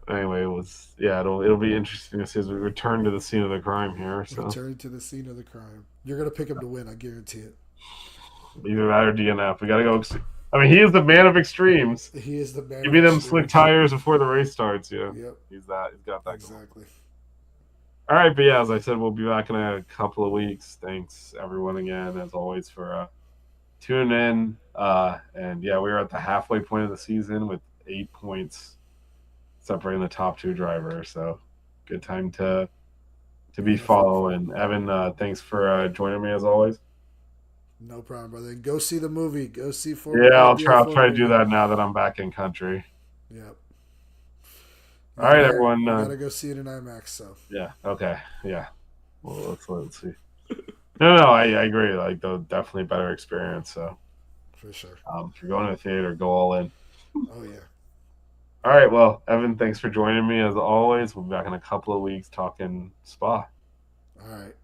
anyway, it'll be interesting to see as we return to the scene of the crime here. So Return to the scene of the crime. You're gonna pick him to win, I guarantee it. either that or DNF. We got to go. I mean, he is the man of extremes. He is the man. Give me them slick tires before the race starts. Yeah, Yep. He's got that. Exactly. Going. All right, but yeah, as I said, we'll be back in a couple of weeks. Thanks everyone again, as always, for tuning in. And yeah, we're at the halfway point of the season with 8 points separating the top 2 drivers. So good time to be following. Evan, thanks for joining me as always. No problem, brother. Go see the movie. Go see I'll try to do that now that I'm back in country. Yep. All right, everyone. You gotta go see it in IMAX. So. Yeah. Okay. Yeah. Well, let's see. No, I agree. Like, definitely a better experience. So. For sure. If you're going to the theater, go all in. Oh yeah. All right. Well, Evan, thanks for joining me as always. We'll be back in a couple of weeks talking Spa. All right.